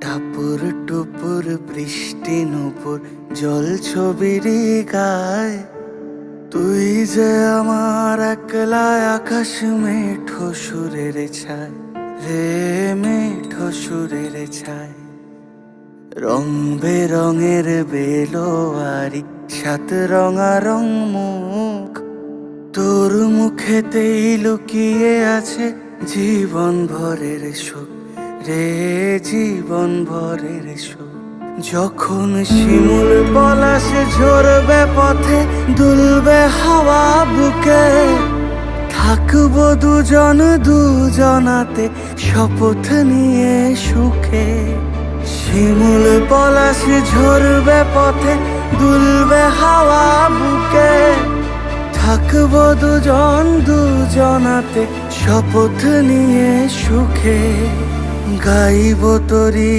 টাপুর টুপুর বৃষ্টি নুপুর জল ছবির গায়, তুই যে আমার একলা আকাশ মেঠো সুরের ছায় রে, মেঠো সুরের ছায়। রং বেরঙের বেলোয়ারি সাত রঙারং মুখ, তোর মুখেতেই লুকিয়ে আছে জীবন ভরের সুখ রে, জীবন ভরের সুখ। যখন শিমুল পলাশ ঝরবে পথে, দুলবে হাওয়া বুকে, থাকবো দুজন দুজনাতে শপথ নিয়ে সুখে। শিমুল পলাশ ঝরবে পথে, দুলবে হাওয়া বুকে, থাকবো দুজন দুজনাতে শপথ নিয়ে সুখে। গাইব তোরি